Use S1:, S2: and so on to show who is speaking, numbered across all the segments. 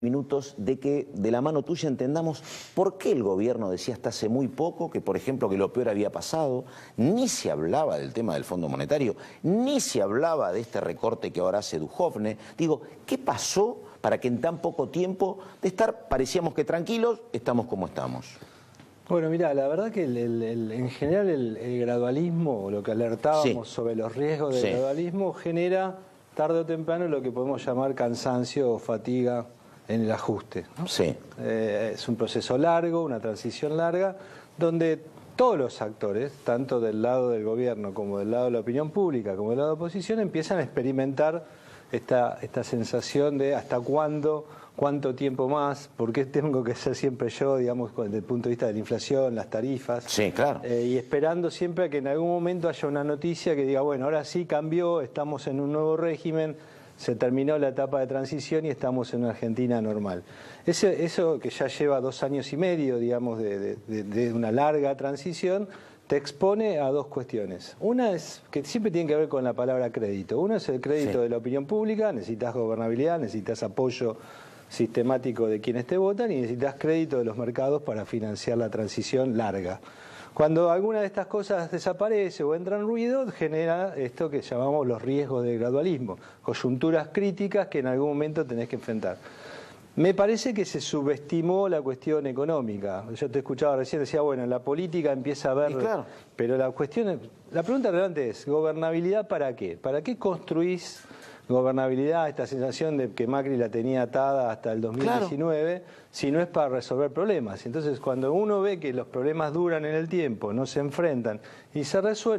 S1: minutos de que de la mano tuya entendamos por qué el gobierno decía hasta hace muy poco que, por ejemplo, que lo peor había pasado, ni se hablaba del tema del Fondo Monetario, ni se hablaba de este recorte que ahora hace Duhovne. Digo, ¿qué pasó para que en tan poco tiempo de estar, parecíamos que tranquilos, estamos como estamos?
S2: Bueno, mira, la verdad que en general el gradualismo, o lo que alertábamos sobre los riesgos del gradualismo, genera tarde o temprano lo que podemos llamar cansancio o fatiga en el ajuste, ¿no? Es un proceso largo, una transición larga, donde todos los actores, tanto del lado del gobierno como del lado de la opinión pública, como del lado de la oposición, empiezan a experimentar esta sensación de hasta cuándo, cuánto tiempo más, por qué tengo que ser siempre yo, digamos, desde el punto de vista de la inflación, las tarifas.
S1: Sí, claro.
S2: Y esperando siempre a que en algún momento haya una noticia que diga, bueno, ahora sí cambió, estamos en un nuevo régimen, se terminó la etapa de transición y estamos en una Argentina normal. Eso que ya lleva 2 años y medio, digamos, de una larga transición, te expone a 2 cuestiones. Una es que siempre tiene que ver con la palabra crédito. Uno es el crédito de la opinión pública, necesitas gobernabilidad, necesitas apoyo sistemático de quienes te votan y necesitas crédito de los mercados para financiar la transición larga. Cuando alguna de estas cosas desaparece o entra en ruido, genera esto que llamamos los riesgos del gradualismo, coyunturas críticas que en algún momento tenés que enfrentar. Me parece que se subestimó la cuestión económica. Yo te escuchaba recién, decía, bueno, en la política empieza a haber...
S1: Claro.
S2: Pero la pregunta relevante es, ¿gobernabilidad para qué? ¿Para qué construís gobernabilidad, esta sensación de que Macri la tenía atada hasta el 2019, si no es para resolver problemas? Entonces, cuando uno ve que los problemas duran en el tiempo, no se enfrentan y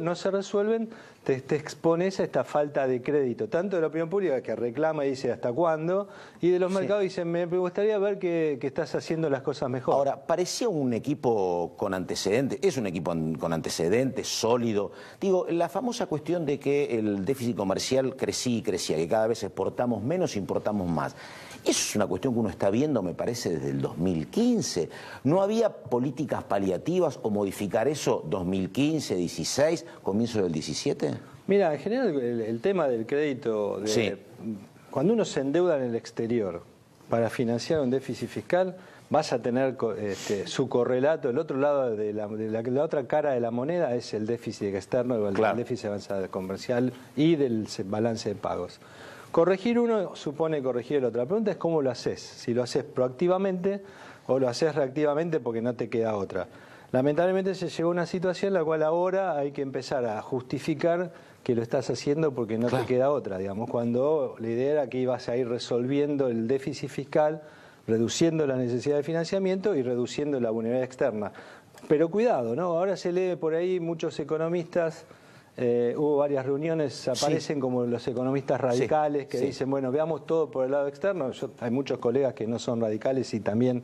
S2: no se resuelven, te expones a esta falta de crédito, tanto de la opinión pública que reclama y dice hasta cuándo, y de los mercados dicen, me gustaría ver que estás haciendo las cosas mejor.
S1: Ahora, parecía un equipo con antecedentes, es un equipo con antecedentes, sólido. Digo, la famosa cuestión de que el déficit comercial crecía y crecía, que cada vez exportamos menos, importamos más. Eso es una cuestión que uno está viendo, me parece, desde el 2015. ¿No había políticas paliativas o modificar eso 2015, 16, comienzo del 17?
S2: Mira, en general el tema del crédito, cuando uno se endeuda en el exterior para financiar un déficit fiscal, vas a tener su correlato. El otro lado de la otra cara de la moneda es el déficit externo, el déficit de avanzada comercial y del balance de pagos. Corregir uno supone corregir el otro. La pregunta es cómo lo haces. Si lo haces proactivamente o lo haces reactivamente porque no te queda otra. Lamentablemente se llegó a una situación en la cual ahora hay que empezar a justificar que lo estás haciendo porque no te queda otra, digamos, cuando la idea era que ibas a ir resolviendo el déficit fiscal, reduciendo la necesidad de financiamiento y reduciendo la vulnerabilidad externa. Pero cuidado, ¿no? Ahora se lee por ahí muchos economistas, hubo varias reuniones, aparecen como los economistas radicales que dicen, bueno, veamos todo por el lado externo. Hay muchos colegas que no son radicales y también,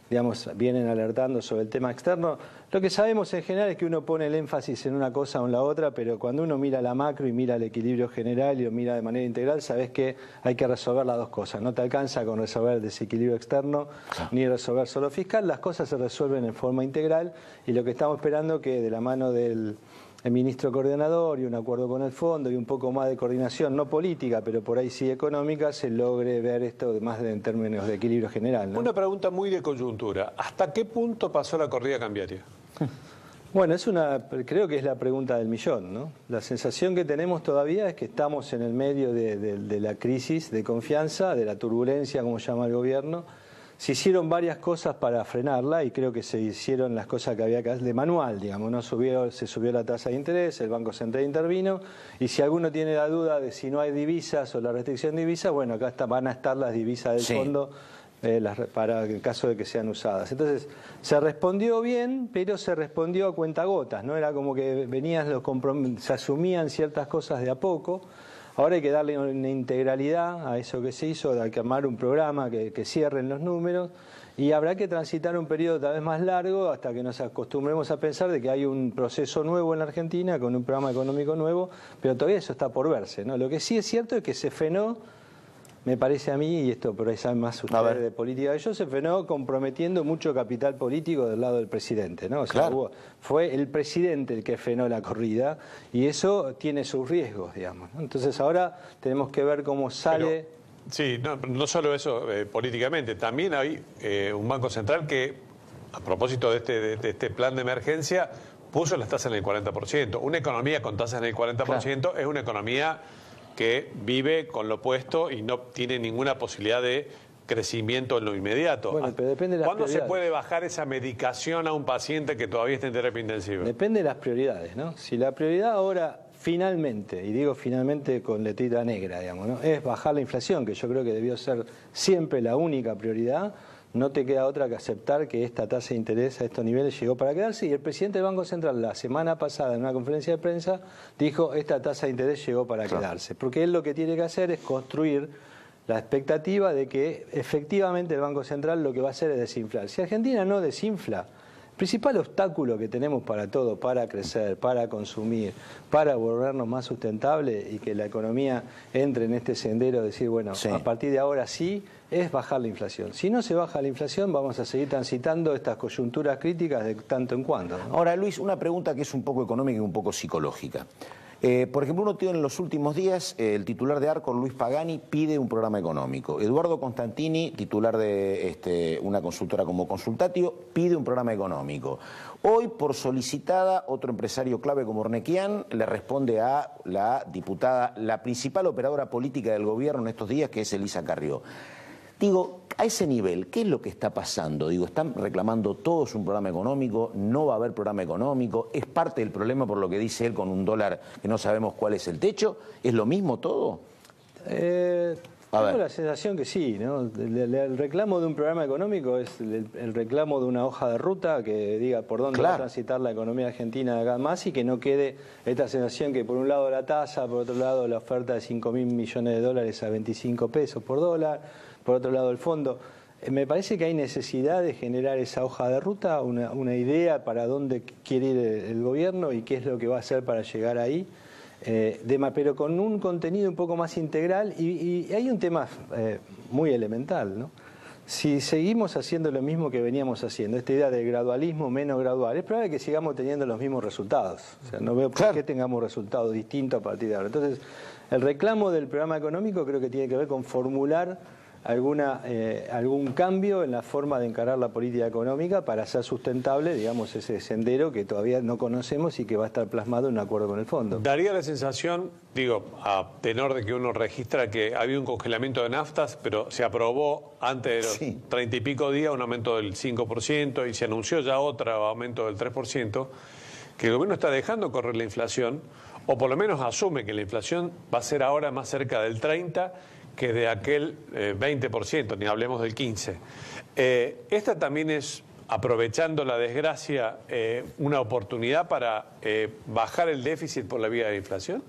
S2: digamos, vienen alertando sobre el tema externo. Lo que sabemos en general es que uno pone el énfasis en una cosa o en la otra, pero cuando uno mira la macro y mira el equilibrio general y lo mira de manera integral, sabes que hay que resolver las dos cosas. No te alcanza con resolver el desequilibrio externo ni resolver solo fiscal, las cosas se resuelven en forma integral y lo que estamos esperando que de la mano del ministro coordinador y un acuerdo con el fondo y un poco más de coordinación, no política, pero por ahí sí económica, se logre ver esto más en términos de equilibrio general, ¿no?
S3: Una pregunta muy de coyuntura. ¿Hasta qué punto pasó la corrida cambiaria?
S2: Bueno, creo que es la pregunta del millón, ¿no? La sensación que tenemos todavía es que estamos en el medio de la crisis de confianza, de la turbulencia, como llama el gobierno. Se hicieron varias cosas para frenarla y creo que se hicieron las cosas que había que hacer de manual, digamos, ¿no? Se subió la tasa de interés, el Banco Central intervino y si alguno tiene la duda de si no hay divisas o la restricción de divisas, bueno, acá van a estar las divisas del fondo para el caso de que sean usadas. Entonces, se respondió bien, pero se respondió a cuentagotas, ¿no? Era como que se asumían ciertas cosas de a poco. Ahora hay que darle una integralidad a eso que se hizo, hay que armar un programa que cierren los números y habrá que transitar un periodo tal vez más largo hasta que nos acostumbremos a pensar de que hay un proceso nuevo en la Argentina con un programa económico nuevo, pero todavía eso está por verse, ¿no? Lo que sí es cierto es que se frenó, me parece a mí, y esto por ahí saben más ustedes de política que yo, se frenó comprometiendo mucho capital político del lado del presidente, ¿no? O sea, fue el presidente el que frenó la corrida y eso tiene sus riesgos, digamos, ¿no? Entonces ahora tenemos que ver cómo sale
S3: Sí, no solo eso políticamente, también hay un Banco Central que, a propósito de este plan de emergencia, puso las tasas en el 40%. Una economía con tasas en el 40% es una economía que vive con lo puesto y no tiene ninguna posibilidad de crecimiento en lo inmediato.
S2: Bueno, pero depende de las
S3: ¿Cuándo se
S2: prioridades.
S3: puede bajar esa medicación a un paciente que todavía está en terapia intensiva?
S2: Depende de las prioridades, ¿no? Si la prioridad ahora finalmente, y digo finalmente con letrita negra, digamos, ¿no?, es bajar la inflación, que yo creo que debió ser siempre la única prioridad, no te queda otra que aceptar que esta tasa de interés a estos niveles llegó para quedarse, y el presidente del Banco Central la semana pasada en una conferencia de prensa dijo esta tasa de interés llegó para quedarse, porque él lo que tiene que hacer es construir la expectativa de que efectivamente el Banco Central lo que va a hacer es desinflar. Si Argentina no desinfla, el principal obstáculo que tenemos para todo, para crecer, para consumir, para volvernos más sustentables y que la economía entre en este sendero de decir, bueno, a partir de ahora sí, es bajar la inflación. Si no se baja la inflación, vamos a seguir transitando estas coyunturas críticas de tanto en cuando, ¿no?
S1: Ahora, Luis, una pregunta que es un poco económica y un poco psicológica. Por ejemplo, uno tiene en los últimos días, el titular de ARCOR, Luis Pagani, pide un programa económico. Eduardo Constantini, titular de una consultora como Consultatio, pide un programa económico. Hoy, por solicitada, otro empresario clave como Ornequian le responde a la diputada, la principal operadora política del gobierno en estos días, que es Elisa Carrió. Digo, a ese nivel, ¿qué es lo que está pasando? Digo, ¿están reclamando todos un programa económico? ¿No va a haber programa económico? ¿Es parte del problema por lo que dice él con un dólar que no sabemos cuál es el techo? ¿Es lo mismo todo?
S2: Tengo la sensación que sí, ¿no? El reclamo de un programa económico es el reclamo de una hoja de ruta que diga por dónde va a transitar la economía argentina de acá más, y que no quede esta sensación que por un lado la tasa, por otro lado la oferta de 5.000 millones de dólares a 25 pesos por dólar, por otro lado el fondo. Me parece que hay necesidad de generar esa hoja de ruta, una idea para dónde quiere ir el gobierno y qué es lo que va a hacer para llegar ahí. Pero con un contenido un poco más integral, y hay un tema muy elemental, ¿no? Si seguimos haciendo lo mismo que veníamos haciendo, esta idea de gradualismo menos gradual, es probable que sigamos teniendo los mismos resultados. O sea, no veo por qué tengamos resultados distintos a partir de ahora. Entonces, el reclamo del programa económico creo que tiene que ver con formular algún cambio en la forma de encarar la política económica para hacer sustentable, digamos, ese sendero que todavía no conocemos y que va a estar plasmado en un acuerdo con el fondo.
S3: Daría la sensación, digo, a tenor de que uno registra que había un congelamiento de naftas, pero se aprobó antes de los 30 y pico días un aumento del 5% y se anunció ya otro aumento del 3%, que el gobierno está dejando correr la inflación, o por lo menos asume que la inflación va a ser ahora más cerca del 30% que de aquel 20%, ni hablemos del 15%. Esta también es, aprovechando la desgracia, una oportunidad para bajar el déficit por la vía de la inflación.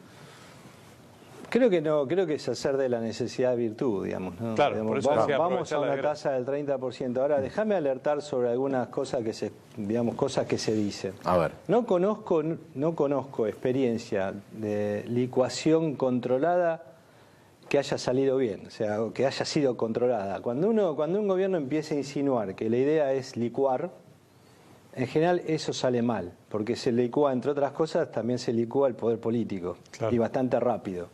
S2: Creo que no, creo que es hacer de la necesidad virtud, digamos, ¿no?
S3: Claro,
S2: digamos,
S3: por eso
S2: vamos a una tasa del 30%. Ahora, déjame alertar sobre algunas cosas cosas que se dicen.
S1: A ver.
S2: No conozco experiencia de licuación controlada que haya salido bien, o sea, que haya sido controlada. Cuando un gobierno empieza a insinuar que la idea es licuar, en general eso sale mal, porque se licúa, entre otras cosas, también se licúa el poder político, y bastante rápido.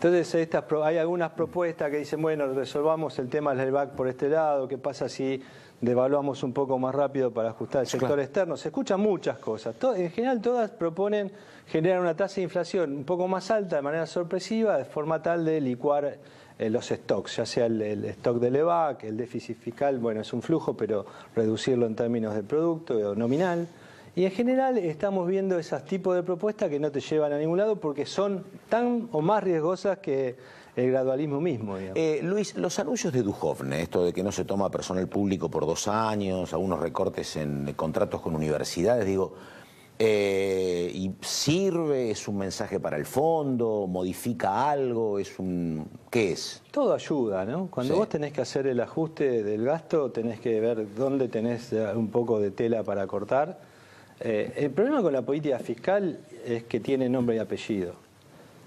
S2: Entonces hay algunas propuestas que dicen, bueno, resolvamos el tema del back por este lado, ¿qué pasa si devaluamos un poco más rápido para ajustar el sector externo? Se escuchan muchas cosas. En general todas proponen generar una tasa de inflación un poco más alta de manera sorpresiva, de forma tal de licuar los stocks, ya sea el stock del EVAC, el déficit fiscal, bueno, es un flujo, pero reducirlo en términos de producto nominal. Y en general estamos viendo esos tipos de propuestas que no te llevan a ningún lado porque son tan o más riesgosas que el gradualismo mismo.
S1: Luis, los anuncios de Duhovne, esto de que no se toma personal público por 2 años, algunos recortes en contratos con universidades, digo, ¿y sirve? ¿Es un mensaje para el fondo? ¿Modifica algo? ¿Qué es?
S2: Todo ayuda, ¿no? Cuando vos tenés que hacer el ajuste del gasto, tenés que ver dónde tenés un poco de tela para cortar. El problema con la política fiscal es que tiene nombre y apellido.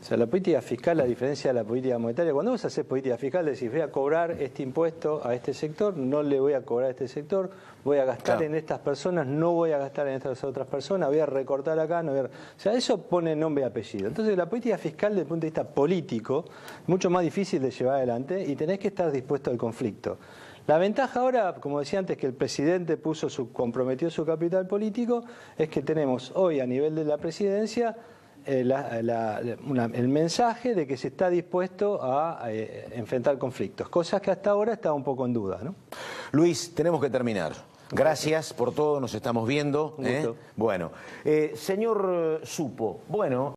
S2: O sea, la política fiscal, a diferencia de la política monetaria, cuando vos haces política fiscal, decís, voy a cobrar este impuesto a este sector, no le voy a cobrar a este sector, voy a gastar en estas personas, no voy a gastar en estas otras personas, voy a recortar acá, no voy a... O sea, eso pone nombre y apellido. Entonces, la política fiscal, desde el punto de vista político, es mucho más difícil de llevar adelante y tenés que estar dispuesto al conflicto. La ventaja ahora, como decía antes, que el presidente comprometió su capital político, es que tenemos hoy a nivel de la presidencia el mensaje de que se está dispuesto a enfrentar conflictos, cosas que hasta ahora estaban un poco en duda, ¿no?
S1: Luis, tenemos que terminar. Gracias por todo, nos estamos viendo.
S2: Un gusto.
S1: Bueno, señor Supo, bueno...